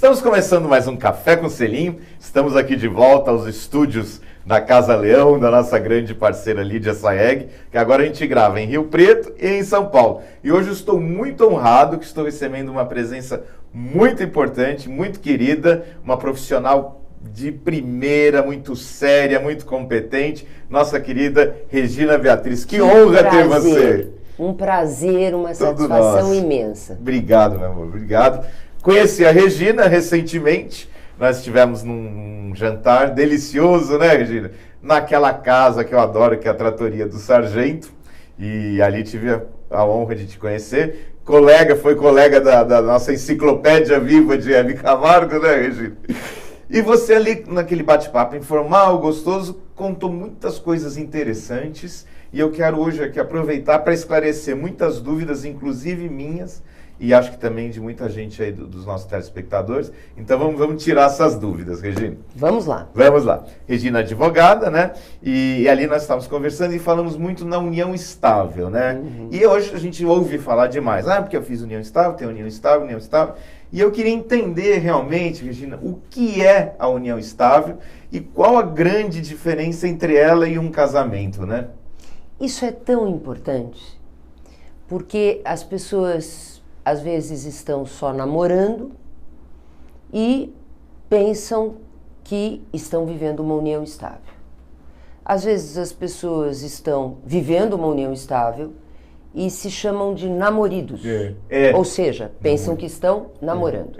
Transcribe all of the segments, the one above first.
Estamos começando mais um Café com Selim. Estamos aqui de volta aos estúdios da Casa Leão, da nossa grande parceira Lídia Saeg, que agora a gente grava em Rio Preto e em São Paulo. E hoje eu estou muito honrado que estou recebendo uma presença muito importante, muito querida, uma profissional de primeira, muito séria, muito competente, nossa querida Regina Beatriz. Que honra ter você! Um prazer, uma satisfação imensa. Obrigado, meu amor, obrigado. Conheci a Regina recentemente, nós estivemos num jantar delicioso, né, Regina? Naquela casa que eu adoro, que é a Trattoria do Sargento, e ali tive a honra de te conhecer. Foi colega da nossa enciclopédia viva de Hebe Camargo, né, Regina? E você ali, naquele bate-papo informal, gostoso, contou muitas coisas interessantes, e eu quero hoje aqui aproveitar para esclarecer muitas dúvidas, inclusive minhas, e acho que também de muita gente aí dos nossos telespectadores. Então vamos tirar essas dúvidas, Regina. Vamos lá. Vamos lá. Regina é advogada, né? E ali nós estávamos conversando e falamos muito na união estável, né? Uhum. E hoje a gente ouve falar demais. Porque eu fiz união estável, tem união estável, união estável. E eu queria entender realmente, Regina, o que é a união estável e qual a grande diferença entre ela e um casamento, né? Isso é tão importante, porque as pessoas às vezes estão só namorando e pensam que estão vivendo uma união estável. Às vezes as pessoas estão vivendo uma união estável e se chamam de namoridos. Ou seja, pensam que estão namorando.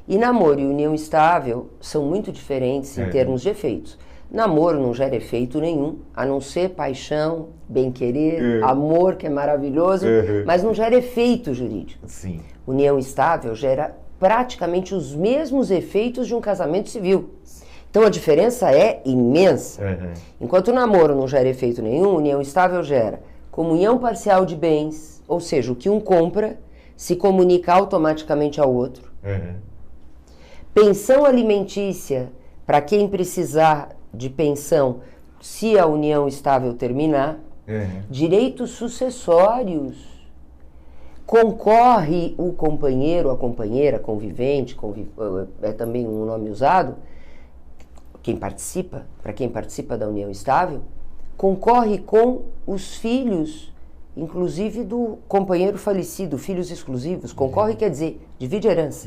E namoro e união estável são muito diferentes em termos de efeitos. Namoro não gera efeito nenhum, a não ser paixão, bem-querer, amor, que é maravilhoso, mas não gera efeito jurídico. Sim. União estável gera praticamente os mesmos efeitos de um casamento civil. Então a diferença é imensa. Enquanto o namoro não gera efeito nenhum, união estável gera comunhão parcial de bens, ou seja, o que um compra se comunica automaticamente ao outro. Pensão alimentícia para quem precisar de pensão se a união estável terminar. Direitos sucessórios. Concorre o companheiro, a companheira, convivente, é também um nome usado, para quem participa da união estável, concorre com os filhos, inclusive do companheiro falecido, filhos exclusivos. Concorre quer dizer, divide herança.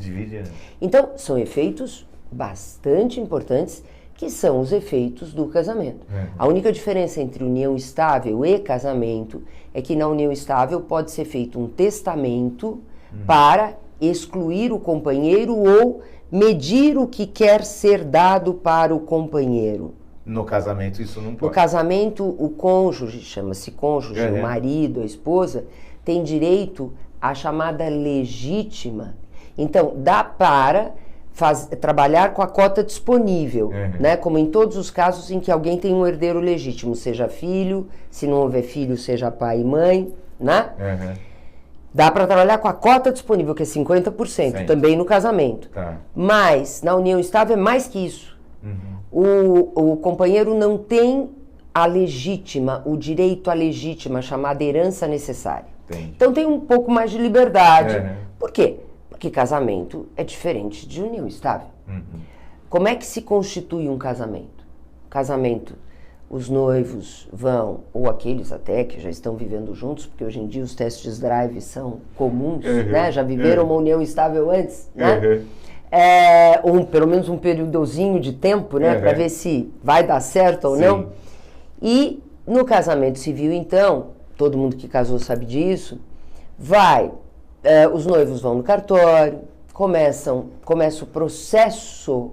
Então, são efeitos bastante importantes, que são os efeitos do casamento. A única diferença entre união estável e casamento é que na união estável pode ser feito um testamento para excluir o companheiro ou medir o que quer ser dado para o companheiro. No casamento isso não pode. No casamento, o cônjuge, chama-se cônjuge, o marido, a esposa, tem direito à chamada legítima. Então, dá para trabalhar com a cota disponível, né? Como em todos os casos em que alguém tem um herdeiro legítimo, seja filho, se não houver filho, seja pai e mãe, né? Dá para trabalhar com a cota disponível, que é 50%, também no casamento. Mas na união estável é mais que isso. O companheiro não tem a legítima, o direito à legítima, chamada herança necessária. Então tem um pouco mais de liberdade. Por quê? Porque casamento é diferente de união estável. Como é que se constitui um casamento? Casamento, os noivos vão, ou aqueles até que já estão vivendo juntos, porque hoje em dia os testes drive são comuns, né? Já viveram uma união estável antes, né? Pelo menos um períodozinho de tempo, né? Para ver se vai dar certo ou não. E no casamento civil, então, todo mundo que casou sabe disso, os noivos vão no cartório, começa o processo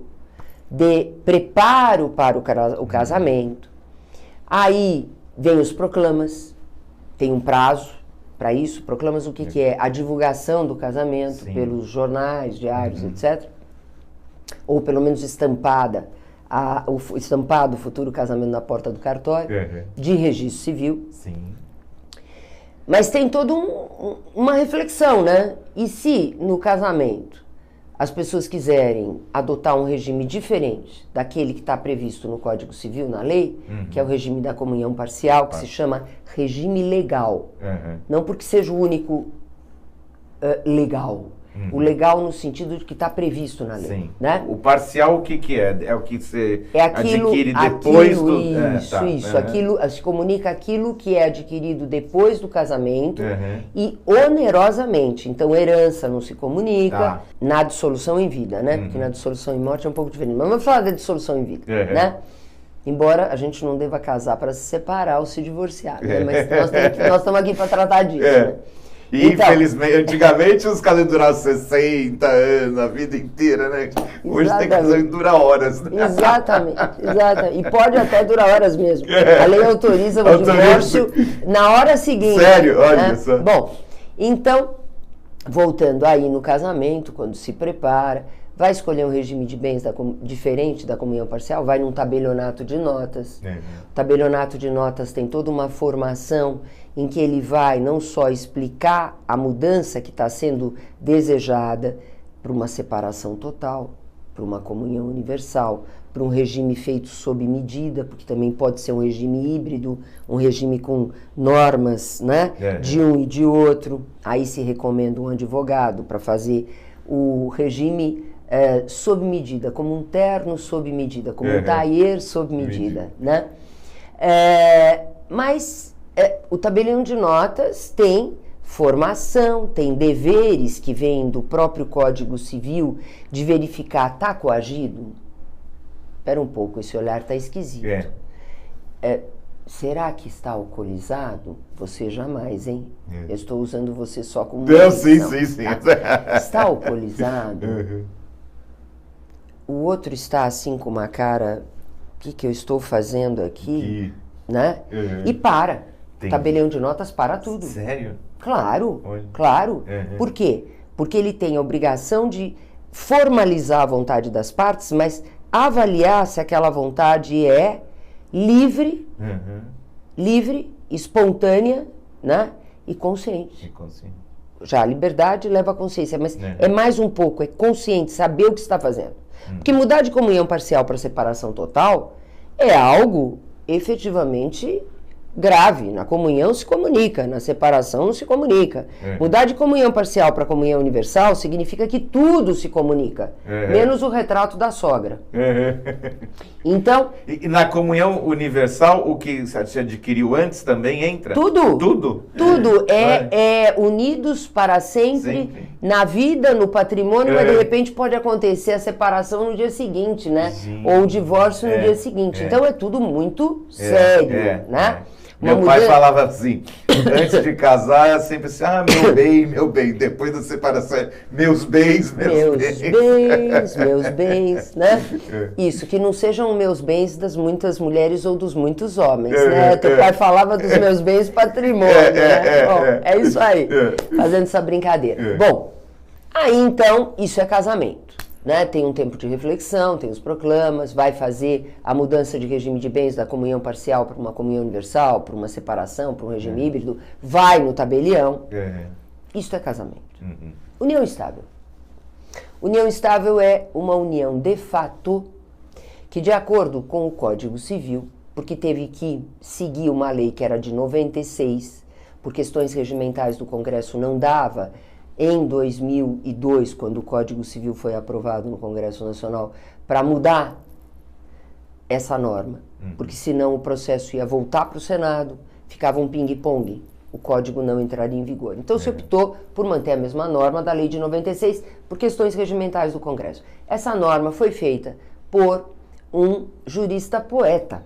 de preparo para o casamento. Aí vem os proclamas, tem um prazo para isso. Proclamas o que é? A divulgação do casamento pelos jornais, diários, etc. Ou pelo menos estampado o futuro casamento na porta do cartório, de registro civil. Mas tem toda uma reflexão, né? E se no casamento as pessoas quiserem adotar um regime diferente daquele que está previsto no Código Civil, na lei, que é o regime da comunhão parcial, que se chama regime legal. Não porque seja o único legal, O legal no sentido de que está previsto na lei. Sim. Né? O parcial, o que que é? É o que você adquire depois do... Isso. Se comunica aquilo que é adquirido depois do casamento e onerosamente. Então, herança não se comunica na dissolução em vida, né? Porque na dissolução em morte é um pouco diferente. Mas vamos falar da dissolução em vida, né? Embora a gente não deva casar para se separar ou se divorciar, né? Mas nós estamos aqui para tratar disso, né? E então, infelizmente, antigamente os casamentos duravam 60 anos, a vida inteira, né? Hoje tem casamento que dura horas. Né? Exatamente. E pode até durar horas mesmo. A lei autoriza o divórcio na hora seguinte. Sério? Olha só. Bom, então, voltando aí no casamento, quando se prepara, vai escolher um regime de bens diferente da comunhão parcial, vai num tabelionato de notas. O tabelionato de notas tem toda uma formação em que ele vai não só explicar a mudança que está sendo desejada para uma separação total, para uma comunhão universal, para um regime feito sob medida, porque também pode ser um regime híbrido, um regime com normas, né, de um e de outro. Aí se recomenda um advogado para fazer o regime sob medida, como um terno sob medida, como um taier sob medida, né? Mas o tabelião de notas tem formação, tem deveres que vêm do próprio Código Civil de verificar, está coagido? Espera um pouco, esse olhar está esquisito. Será que está alcoolizado? Você jamais, hein? Eu estou usando você só como... Sim. Tá? Está alcoolizado? O outro está assim com uma cara, o que eu estou fazendo aqui? Né? E para. Tabelião de notas para tudo. Sério? Claro. Por quê? Porque ele tem a obrigação de formalizar a vontade das partes, mas avaliar se aquela vontade é livre, espontânea, né? E consciente. Já a liberdade leva a consciência, mas é mais um pouco, é consciente, saber o que está fazendo. Porque mudar de comunhão parcial para separação total é algo efetivamente grave. Na comunhão se comunica, na separação não se comunica. Mudar de comunhão parcial para comunhão universal significa que tudo se comunica, menos o retrato da sogra. Então... E na comunhão universal, o que você adquiriu antes também entra? Tudo. Tudo é unidos para sempre, na vida, no patrimônio, mas de repente pode acontecer a separação no dia seguinte, né? Ou o divórcio no dia seguinte. Então é tudo muito sério, né? Meu pai falava assim, antes de casar, era sempre assim, meu bem, depois da separação, meus bens, meus bens, né? Isso, que não sejam meus bens das muitas mulheres ou dos muitos homens, né? Teu pai falava dos meus bens patrimônio, né? Bom, é isso aí, fazendo essa brincadeira. Bom, aí então, isso é casamento. Né? Tem um tempo de reflexão, tem os proclamas, vai fazer a mudança de regime de bens da comunhão parcial para uma comunhão universal, para uma separação, para um regime híbrido, vai no tabelião. Isso é casamento. União estável. União estável é uma união de fato que, de acordo com o Código Civil, porque teve que seguir uma lei que era de 96, por questões regimentais do Congresso não dava. Em 2002, quando o Código Civil foi aprovado no Congresso Nacional, para mudar essa norma, porque senão o processo ia voltar para o Senado, ficava um ping-pong, o Código não entraria em vigor. Então se optou por manter a mesma norma da Lei de 96, por questões regimentais do Congresso. Essa norma foi feita por um jurista poeta.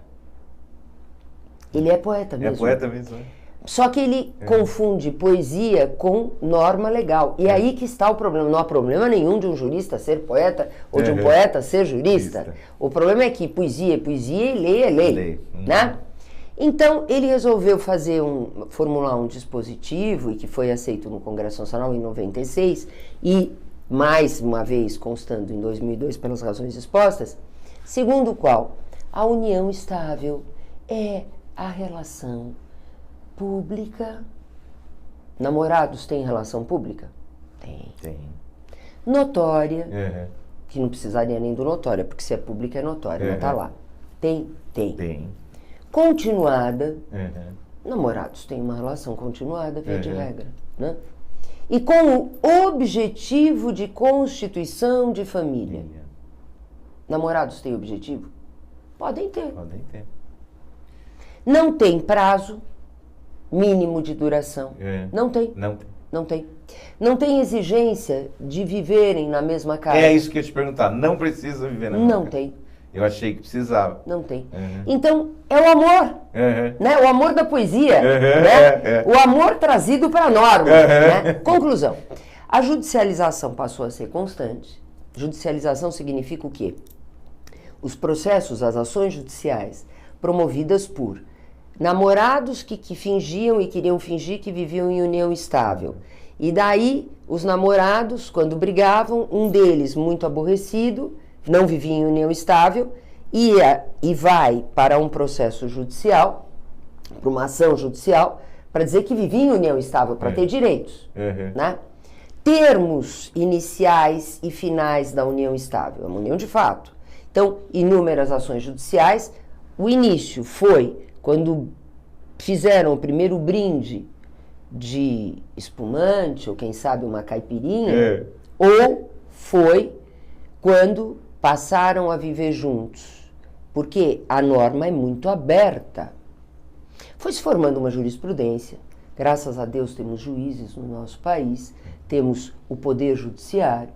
Ele é poeta mesmo. É poeta mesmo, né? Só que ele confunde poesia com norma legal. E aí que está o problema. Não há problema nenhum de um jurista ser poeta ou de um poeta ser jurista. O problema é que poesia é poesia e lei é lei. Né? Então, ele resolveu formular um dispositivo e que foi aceito no Congresso Nacional em 96 e, mais uma vez, constando em 2002 pelas razões expostas, segundo o qual a união estável é a relação pública. Namorados têm relação pública? Tem. Notória, que não precisaria nem do notória, porque se é pública é notória, não está lá. Tem. Continuada. Namorados têm uma relação continuada, via de regra, né? e com o objetivo de constituição de família. Namorados têm objetivo? Podem ter. Podem ter. Não tem prazo mínimo de duração. Não tem. Não tem. Não tem. Não tem exigência de viverem na mesma casa. É isso que eu ia te perguntar. Não precisa viver na mesma casa. Não tem. Eu achei que precisava. Não tem. Então, é o amor. Né? O amor da poesia. Né? O amor trazido para a norma. Né? Conclusão. A judicialização passou a ser constante. Judicialização significa o quê? Os processos, as ações judiciais promovidas por namorados que fingiam e queriam fingir que viviam em união estável. E daí, os namorados, quando brigavam, um deles, muito aborrecido, não vivia em união estável, ia e vai para um processo judicial, para uma ação judicial, para dizer que vivia em união estável, para ter direitos. Né? Termos iniciais e finais da união estável, é uma união de fato. Então, inúmeras ações judiciais. O início foi quando fizeram o primeiro brinde de espumante, ou quem sabe uma caipirinha, ou foi quando passaram a viver juntos. Porque a norma é muito aberta. Foi se formando uma jurisprudência. Graças a Deus temos juízes no nosso país, temos o poder judiciário,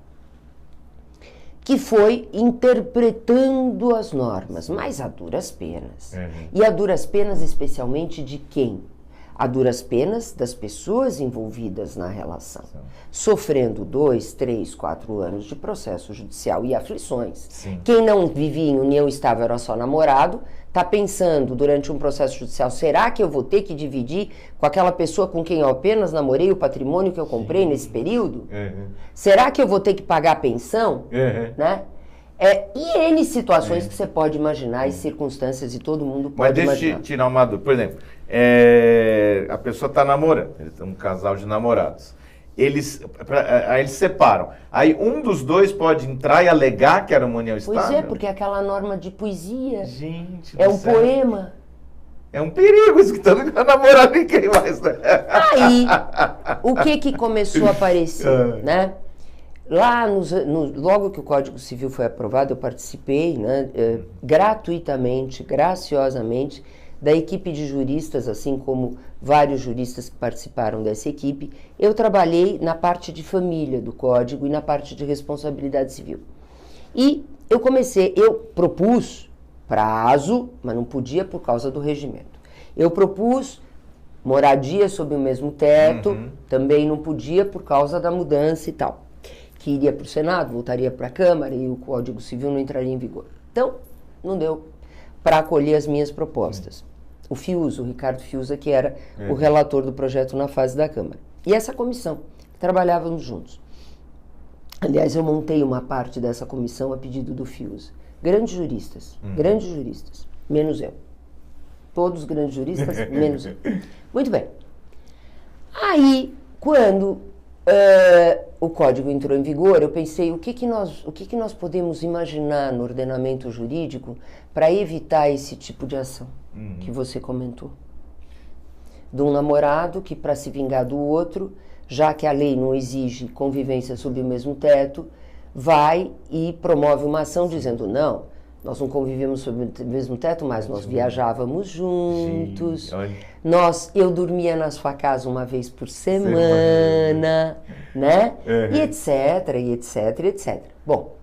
que foi interpretando as normas, mas a duras penas. E a duras penas especialmente de quem? A duras penas das pessoas envolvidas na relação, sofrendo 2, 3, 4 anos de processo judicial e aflições. Sim. Quem não vivia em união estável, era só namorado, está pensando durante um processo judicial, será que eu vou ter que dividir com aquela pessoa com quem eu apenas namorei o patrimônio que eu comprei nesse período? Será que eu vou ter que pagar a pensão? Né? E N situações que você pode imaginar e circunstâncias e todo mundo pode imaginar. Mas deixa eu tirar uma dúvida. Por exemplo, a pessoa está namorando, eles um casal de namorados. Aí eles separam. Aí um dos dois pode entrar e alegar que era uma união estável? Pois é, porque é aquela norma de poesia. Gente é um poema. É um perigo isso que tá não namorar ninguém mais, né? Aí, o que começou a aparecer, né? Lá, logo que o Código Civil foi aprovado, eu participei, né, gratuitamente, graciosamente, da equipe de juristas, assim como vários juristas que participaram dessa equipe. Eu trabalhei na parte de família do Código e na parte de responsabilidade civil. E eu propus prazo, mas não podia por causa do regimento. Eu propus moradia sob o mesmo teto, também não podia por causa da mudança e tal. Que iria para o Senado, voltaria para a Câmara e o Código Civil não entraria em vigor. Então, não deu para acolher as minhas propostas. O Fiuza, o Ricardo Fiuza, que era o relator do projeto na fase da Câmara. E essa comissão, trabalhávamos juntos. Aliás, eu montei uma parte dessa comissão a pedido do Fiuza. Grandes juristas, menos eu. Todos grandes juristas, menos eu. Muito bem. Aí, quando o código entrou em vigor, eu pensei, o que nós podemos imaginar no ordenamento jurídico para evitar esse tipo de ação que você comentou? De um namorado que, para se vingar do outro, já que a lei não exige convivência sob o mesmo teto, vai e promove uma ação dizendo, não, nós não convivíamos sob o mesmo teto, mas nós viajávamos juntos, eu dormia na sua casa uma vez por semana, né? E etc, e etc, e etc. Bom,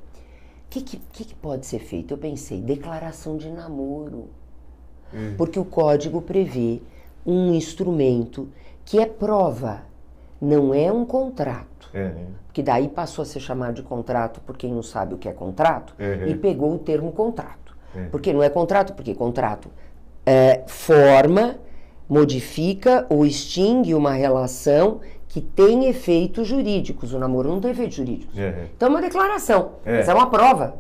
o que pode ser feito? Eu pensei, declaração de namoro. Porque o código prevê um instrumento que é prova, não é um contrato. Que daí passou a ser chamado de contrato por quem não sabe o que é contrato e pegou o termo contrato. Porque não é contrato, porque contrato forma, modifica ou extingue uma relação que tem efeitos jurídicos. O namoro não tem efeitos jurídicos. Então é uma declaração, mas é uma prova.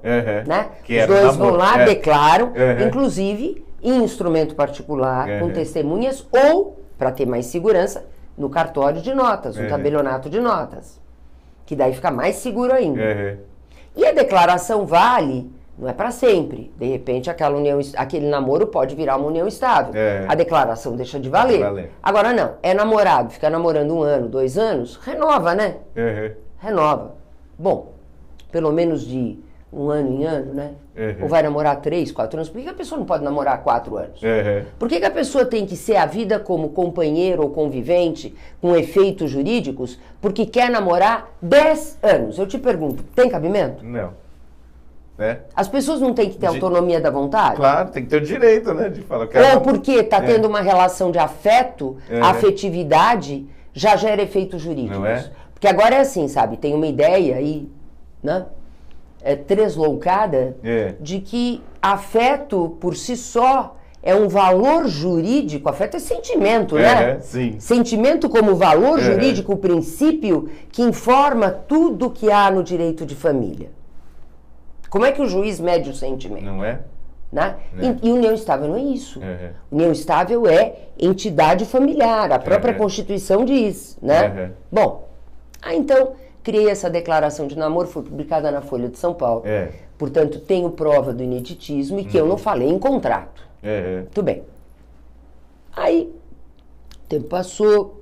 Né? Os dois vão lá, declaram, inclusive em instrumento particular, com testemunhas ou, para ter mais segurança, no cartório de notas, no tabelionato de notas. Que daí fica mais seguro ainda. E a declaração vale Não é para sempre. De repente, aquele namoro pode virar uma união estável. A declaração deixa de valer. Agora não, é namorado, fica namorando 1 ano, 2 anos, renova, né? Renova. Bom, pelo menos de 1 ano em ano, né? Ou vai namorar 3, 4 anos. Por que a pessoa não pode namorar 4 anos? Por que a pessoa tem que ser a vida como companheiro ou convivente com efeitos jurídicos porque quer namorar 10 anos? Eu te pergunto, tem cabimento? Não. As pessoas não têm que ter autonomia da vontade? Claro, tem que ter o direito, né? De falar, ou porque está tendo uma relação de afeto, afetividade, já gera efeitos jurídicos. Não é? Porque agora é assim, sabe? Tem uma ideia aí, né? Tresloucada de que afeto por si só é um valor jurídico. Afeto é sentimento, né? Sim. Sentimento como valor jurídico, o princípio que informa tudo que há no direito de família. Como é que o juiz mede o sentimento? Não é? Né? E união estável não é isso. União estável é entidade familiar, a própria Constituição diz, né? Bom, então, criei essa declaração de namoro, foi publicada na Folha de São Paulo. Portanto, tenho prova do ineditismo e que eu não falei em contrato. Tudo bem. Aí, o tempo passou,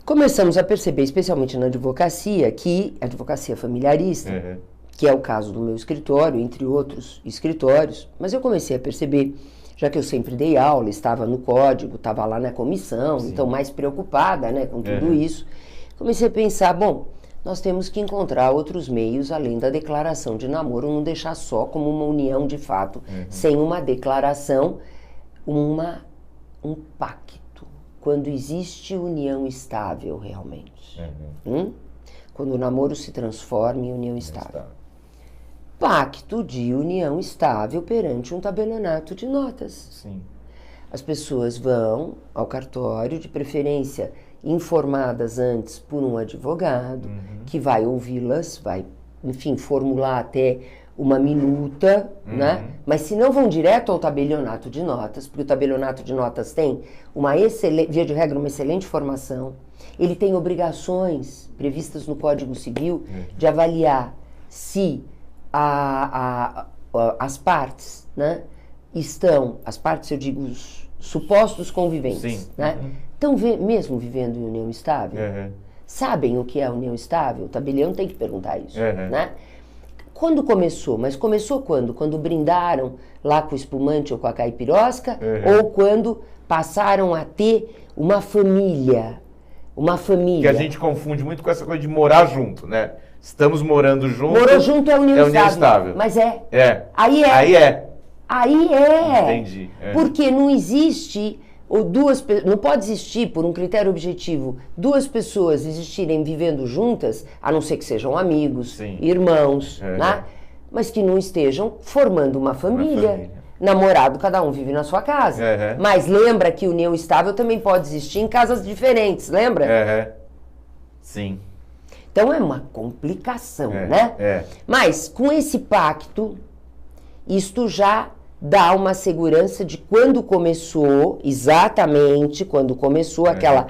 começamos a perceber, especialmente na advocacia, que a advocacia familiarista, que é o caso do meu escritório, entre outros escritórios, mas eu comecei a perceber, já que eu sempre dei aula, estava no código, estava lá na comissão, então mais preocupada, né, com tudo isso, comecei a pensar, bom, nós temos que encontrar outros meios além da declaração de namoro, não deixar só como uma união de fato, sem uma declaração, um pacto, quando existe união estável realmente. Quando o namoro se transforma em união estável. Pacto de união estável perante um tabelionato de notas. As pessoas vão ao cartório, de preferência informadas antes por um advogado, que vai ouvi-las, vai, enfim, formular até uma minuta, né? Mas se não vão direto ao tabelionato de notas, porque o tabelionato de notas tem uma excelente, via de regra, uma excelente formação, ele tem obrigações previstas no Código Civil de avaliar se as partes, né, as partes, eu digo, os supostos conviventes, né, estão mesmo vivendo em união estável? Sabem o que é união estável? O tabelião tem que perguntar isso, né? Quando começou? Mas começou quando? Quando brindaram lá com o espumante ou com a caipirosca? Ou quando passaram a ter uma família? Uma família. Que a gente confunde muito com essa coisa de morar junto, né? Estamos morando junto. Morou junto é união estável. Mas Aí é. Entendi. Porque não existe, não pode existir, por um critério objetivo, 2 pessoas existirem vivendo juntas, a não ser que sejam amigos, irmãos, né? Mas que não estejam formando uma família. Namorado, cada um vive na sua casa. Mas lembra que união estável também pode existir em casas diferentes, lembra? Sim. Então é uma complicação, né? Mas com esse pacto, isto já dá uma segurança de quando começou, exatamente quando começou aquela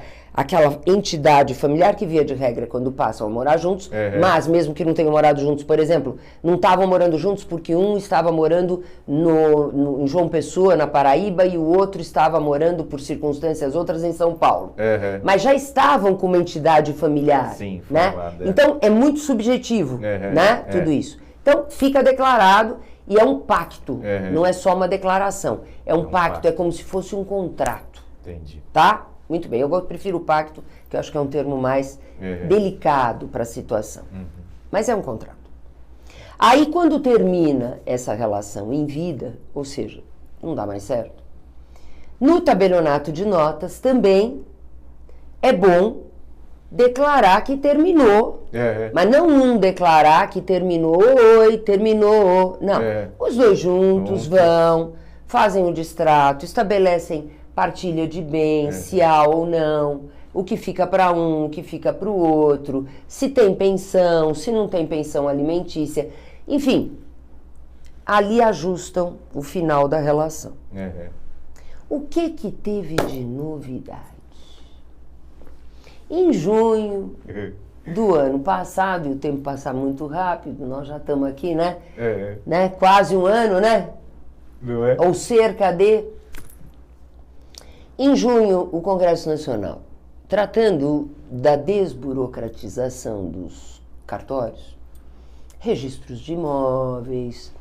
entidade familiar que, via de regra, quando passam a morar juntos, mas mesmo que não tenham morado juntos, por exemplo, não estavam morando juntos porque um estava morando em João Pessoa, na Paraíba, e o outro estava morando, por circunstâncias outras, em São Paulo. Mas já estavam com uma entidade familiar. Sim, né? Então, é muito subjetivo, né? Tudo isso. Então, fica declarado e é um pacto, não é só uma declaração. É um pacto, é como se fosse um contrato. Entendi. Tá? Muito bem, eu prefiro o pacto, que eu acho que é um termo mais delicado para a situação. Mas é um contrato. Aí, quando termina essa relação em vida, ou seja, não dá mais certo, no tabelionato de notas também é bom declarar que terminou. Mas não declarar que terminou, terminou. Não. Os 2 juntos vão, fazem o distrato, estabelecem partilha de bens, se há ou não, o que fica para um, o que fica para o outro, se tem pensão, se não tem pensão alimentícia, enfim, ali ajustam o final da relação. O que teve de novidade? Em junho, do ano passado, e o tempo passa muito rápido, nós já estamos aqui, né? Né? Quase um ano, né? Não é? Ou cerca de... Em junho, o Congresso Nacional, tratando da desburocratização dos cartórios, registros de imóveis,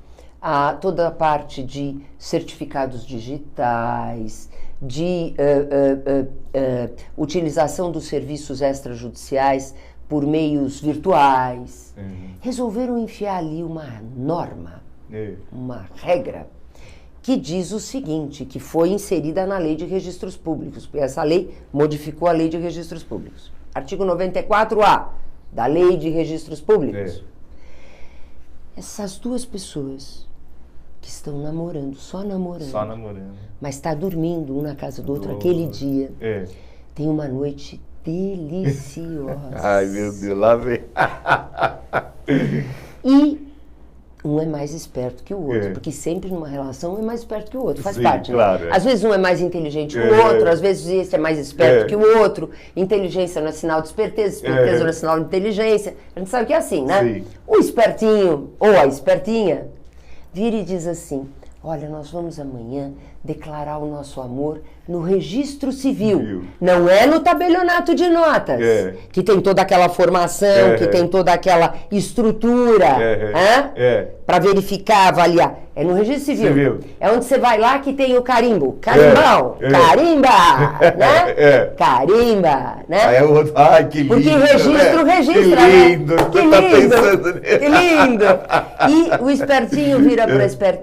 toda a parte de certificados digitais, de utilização dos serviços extrajudiciais por meios virtuais, resolveram enfiar ali uma norma, uma regra, que diz o seguinte, que foi inserida na Lei de Registros Públicos, porque essa lei modificou a Lei de Registros Públicos. Artigo 94A da Lei de Registros Públicos. Essas duas pessoas que estão namorando, só namorando, mas está dormindo um na casa do outro aquele dia, tem uma noite deliciosa. Ai, meu Deus, lá vem. E um é mais esperto que o outro, porque sempre numa relação um é mais esperto que o outro, faz parte, claro, né? Às vezes um é mais inteligente que o outro, às vezes esse é mais esperto que o outro, inteligência não é sinal de esperteza, esperteza não é sinal de inteligência, a gente sabe que é assim, né? Sim. O espertinho ou a espertinha vira e diz assim, olha, nós vamos amanhã declarar o nosso amor no registro civil. Não é no tabelionato de notas, que tem toda aquela formação, que tem toda aquela estrutura, para verificar, avaliar. É no registro civil. É onde você vai lá que tem o carimbo. Carimbão, carimba, né? Carimba, né? Aí é o outro, ai, que lindo. Porque registro registra, que lindo, né? Que lindo, que lindo. E o espertinho vira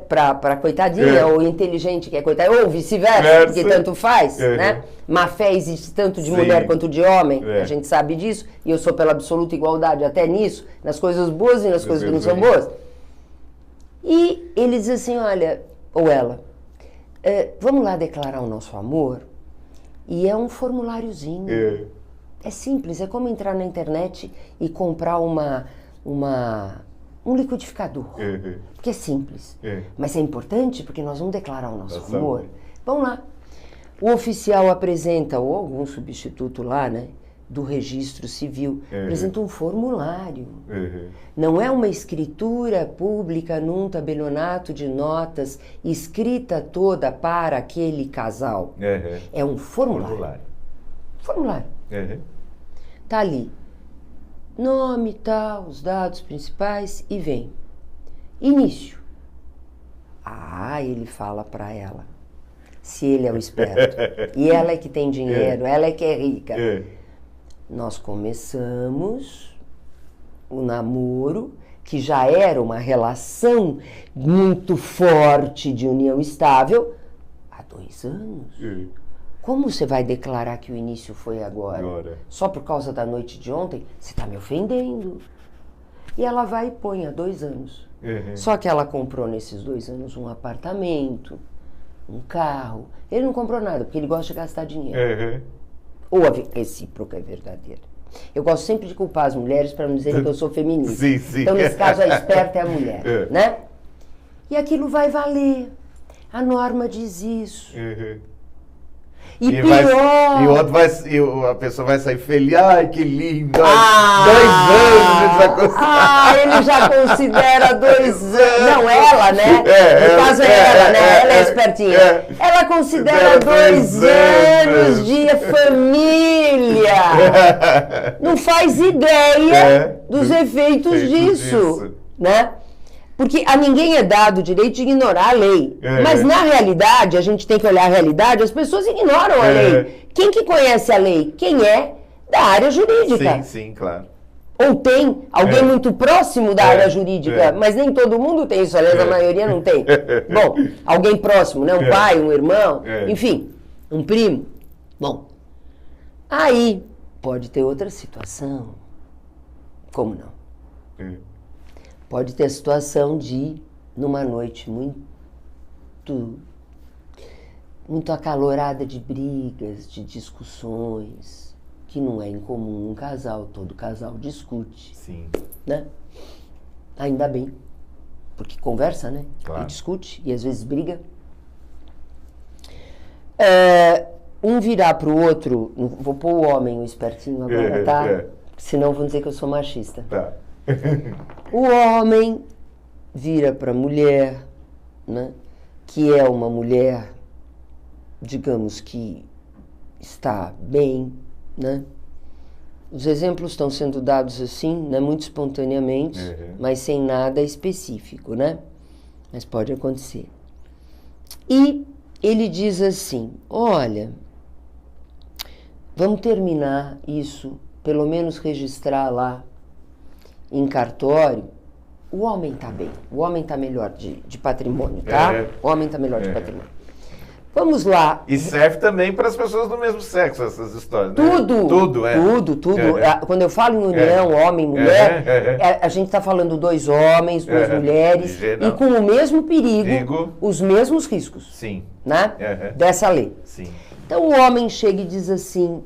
para coitadinha, ou inteligente que é coitadinha, ou vice-versa, porque tanto faz, né? Má fé existe tanto de mulher quanto de homem, a gente sabe disso, e eu sou pela absoluta igualdade até nisso, nas coisas boas e nas coisas que não são boas. E ele diz assim, olha, ou ela, vamos lá declarar o nosso amor, e é um formuláriozinho. É simples, é como entrar na internet e comprar um liquidificador. Porque é simples. Mas é importante porque nós vamos declarar o nosso amor. Vamos lá. O oficial apresenta, ou algum substituto lá, né, do registro civil, apresenta um formulário. Não é uma escritura pública num tabelionato de notas, escrita toda para aquele casal. É um formulário. Formulário. Tá ali. Nome, tal, os dados principais e vem. Início. Ele fala para ela. Se ele é o esperto. E ela é que tem dinheiro, ela é que é rica. Nós começamos o namoro, que já era uma relação muito forte de união estável, há 2 anos. Como você vai declarar que o início foi agora? Só por causa da noite de ontem? Você está me ofendendo. E ela vai e põe há 2 anos. Só que ela comprou nesses 2 anos um apartamento, um carro. Ele não comprou nada, porque ele gosta de gastar dinheiro. Ou a recíproca é verdadeira. Eu gosto sempre de culpar as mulheres para não dizerem que eu sou feminista. Então, nesse caso, a esperta é a mulher, né? E aquilo vai valer. A norma diz isso. E pior... E o outro vai... E a pessoa vai sair feliz. Ai, que lindo. 2 anos. Ele já considera 2 anos. Não, ela, né? No caso é ela, né? Ela é espertinha. Ela considera 2 anos de família. Não faz ideia dos efeitos disso, né? Porque a ninguém é dado o direito de ignorar a lei. Mas, na realidade, a gente tem que olhar a realidade, as pessoas ignoram a lei. Quem que conhece a lei? Quem é da área jurídica. Sim, claro. Ou tem alguém muito próximo da área jurídica, mas nem todo mundo tem isso, aliás, a maioria não tem. Bom, alguém próximo, né? Um pai, um irmão, enfim, um primo. Bom, aí pode ter outra situação. Como não? Pode ter a situação de, numa noite muito acalorada de brigas, de discussões, que não é incomum num casal, todo casal discute. Sim. Né? Ainda bem, porque conversa, né? Claro. E discute, e às vezes briga. Um virar pro outro, vou pôr o homem, o espertinho agora, tá? Senão vão dizer que eu sou machista. Tá. O homem vira para a mulher, né, que é uma mulher, digamos que está bem, né? Os exemplos estão sendo dados assim, né, muito espontaneamente, mas sem nada específico, né? Mas pode acontecer. E ele diz assim, olha, vamos terminar isso, pelo menos registrar lá em cartório. O homem está bem, o homem está melhor de patrimônio, tá? O homem está melhor de patrimônio. Vamos lá. E serve também para as pessoas do mesmo sexo, essas histórias, né? Tudo, tudo. Quando eu falo em união, homem, mulher, a gente está falando dois homens, duas mulheres, e com o mesmo perigo, os mesmos riscos. Sim. Né? Dessa lei. Sim. Então o homem chega e diz assim,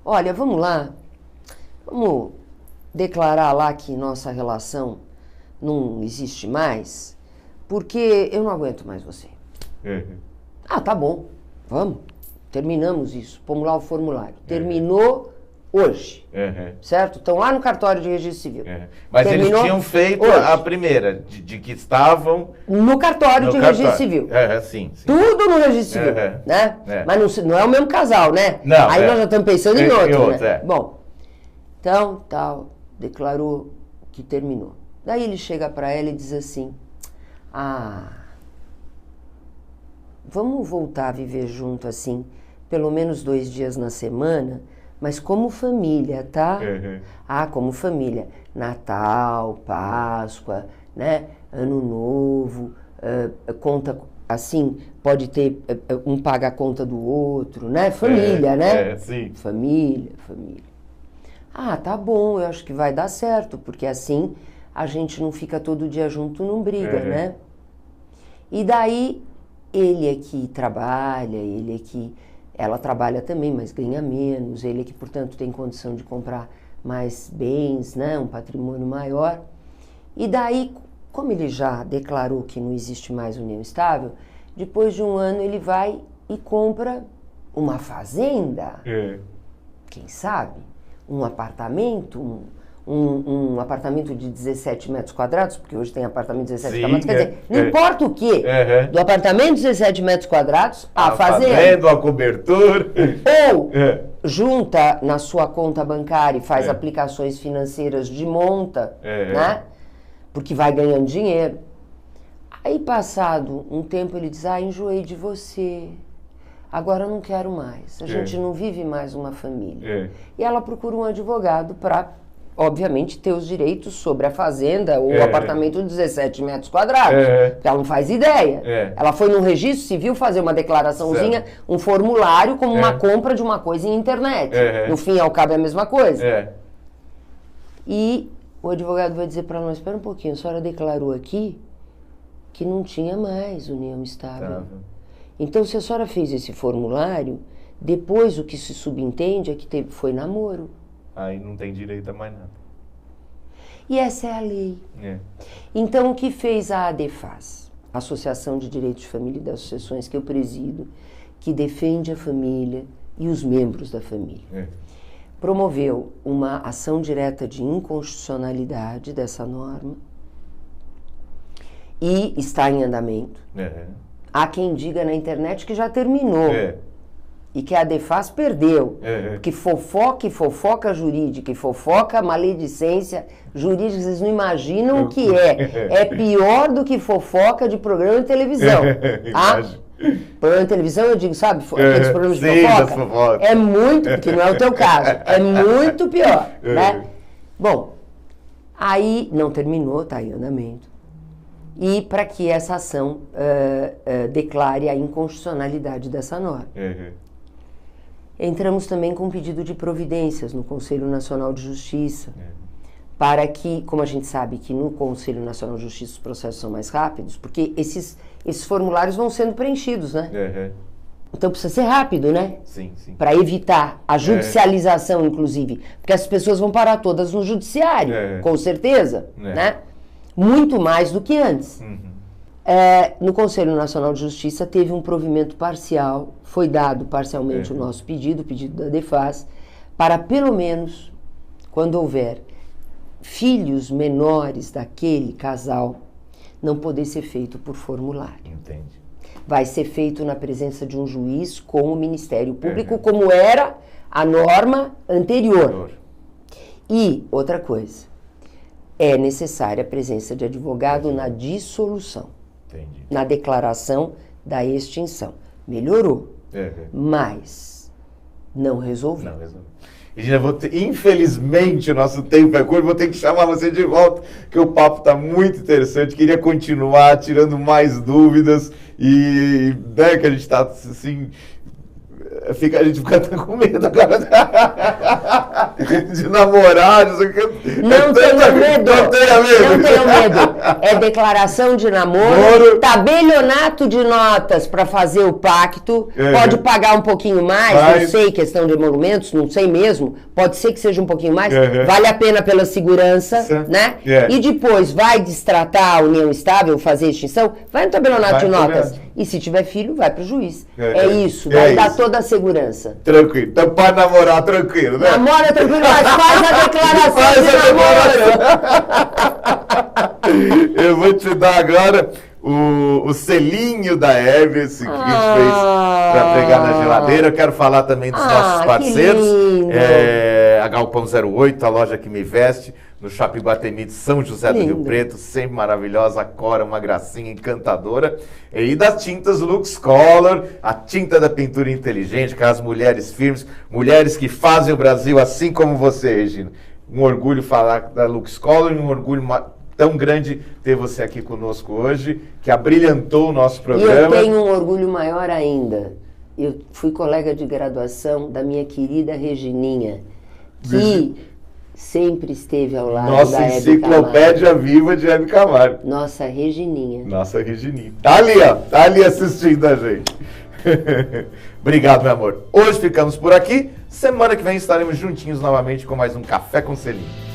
olha, vamos lá, vamos declarar lá que nossa relação não existe mais, porque eu não aguento mais você. Ah, tá bom, vamos, terminamos isso, vamos lá o formulário. Terminou hoje, certo? Estão lá no cartório de registro civil. Mas eles tinham feito hoje. A primeira, de que estavam... No cartório de registro civil. Sim. Tudo no registro civil, né? Mas não é o mesmo casal, né? Não, aí nós já estamos pensando em outro, né? É. Bom, então, tal, declarou que terminou. Daí ele chega para ela e diz assim, vamos voltar a viver junto assim, pelo menos 2 dias na semana, mas como família, tá? Como família. Natal, Páscoa, né? Ano Novo, conta assim, pode ter, um paga a conta do outro, né? Família, né? Sim. Família. Tá bom, eu acho que vai dar certo, porque assim a gente não fica todo dia junto, não briga, né? E daí, ele é que trabalha, ela trabalha também, mas ganha menos, ele é que, portanto, tem condição de comprar mais bens, né? Um patrimônio maior. E daí, como ele já declarou que não existe mais união estável, depois de 1 ano ele vai e compra uma fazenda, quem sabe? Um apartamento, um apartamento de 17 metros quadrados, porque hoje tem apartamento de 17 metros quadrados, quer dizer, não importa o quê, do apartamento de 17 metros quadrados, a fazenda, a cobertura, ou junta na sua conta bancária e faz aplicações financeiras de monta, né? Porque vai ganhando dinheiro. Aí, passado um tempo, ele diz, enjoei de você. Agora eu não quero mais, a gente não vive mais uma família. E ela procura um advogado para, obviamente, ter os direitos sobre a fazenda ou o apartamento de 17 metros quadrados, porque ela não faz ideia. Ela foi no registro civil fazer uma declaraçãozinha, um formulário como uma compra de uma coisa em internet. No fim, ao cabo, é a mesma coisa. E o advogado vai dizer para nós, espera um pouquinho, a senhora declarou aqui que não tinha mais união estável. Então, se a senhora fez esse formulário, depois o que se subentende é que foi namoro. Aí não tem direito a mais nada. E essa é a lei. Então, o que fez a ADEFAS, Associação de Direitos de Família e das Associações que eu presido, que defende a família e os membros da família? Promoveu uma ação direta de inconstitucionalidade dessa norma e está em andamento. Há quem diga na internet que já terminou e que a ADEFAS perdeu, que fofoca jurídica e fofoca maledicência jurídica, vocês não imaginam o que é. É pior do que fofoca de programa de televisão. Programa de televisão, eu digo, sabe, aqueles programas de fofoca? É muito, porque não é o teu caso, é muito pior, né? Bom, aí não terminou, está em andamento. E para que essa ação declare a inconstitucionalidade dessa norma. Entramos também com um pedido de providências no Conselho Nacional de Justiça, para que, como a gente sabe que no Conselho Nacional de Justiça os processos são mais rápidos, porque esses formulários vão sendo preenchidos, né? Então precisa ser rápido, né? Sim. Para evitar a judicialização, inclusive, porque as pessoas vão parar todas no judiciário, com certeza, né? Muito mais do que antes. No Conselho Nacional de Justiça teve um provimento parcial, foi dado parcialmente o nosso pedido, o pedido da ADEFAS, para pelo menos quando houver filhos menores daquele casal, não poder ser feito por formulário. Entendi. Vai ser feito na presença de um juiz com o Ministério Público, como era a norma anterior. E, outra coisa, é necessária a presença de advogado na dissolução, na declaração da extinção. Melhorou, mas não resolveu. Não resolveu. Regina, infelizmente o nosso tempo é curto, vou ter que chamar você de volta, que o papo está muito interessante, queria continuar tirando mais dúvidas e né, que a gente está assim... a gente fica até com medo agora de namorar. Não tenha medo. Não tenha medo. É declaração de namoro, tabelionato de notas para fazer o pacto. Pode pagar um pouquinho mais, não sei, questão de emolumentos, não sei mesmo. Pode ser que seja um pouquinho mais. Vale a pena pela segurança, né? E depois vai destratar a união estável, fazer extinção, vai no tabelionato de notas. E se tiver filho, vai para o juiz. É isso, vai dar toda a segurança. Tranquilo. Então pode namorar tranquilo, né? Namora tranquilo, mas faz a declaração de namoro. Eu vou te dar agora o selinho da Hermes que a gente fez para pregar na geladeira. Eu quero falar também dos nossos parceiros. A Galpão 08, a loja que me veste, no Shopping Guatemi de São José do Rio Preto, sempre maravilhosa, a Cora, uma gracinha encantadora. E das tintas Lux Color, a tinta da pintura inteligente, aquelas mulheres firmes, mulheres que fazem o Brasil assim como você, Regina. Um orgulho falar da Lux Color e um orgulho tão grande ter você aqui conosco hoje, que abrilhantou o nosso programa. E eu tenho um orgulho maior ainda. Eu fui colega de graduação da minha querida Regininha, que sempre esteve ao lado nossa da enciclopédia viva de Hebe Camargo. Nossa Regininha. Nossa Regininha. Tá ali, ó. Tá ali assistindo a gente. Obrigado, meu amor. Hoje ficamos por aqui. Semana que vem estaremos juntinhos novamente com mais um Café com Selinho.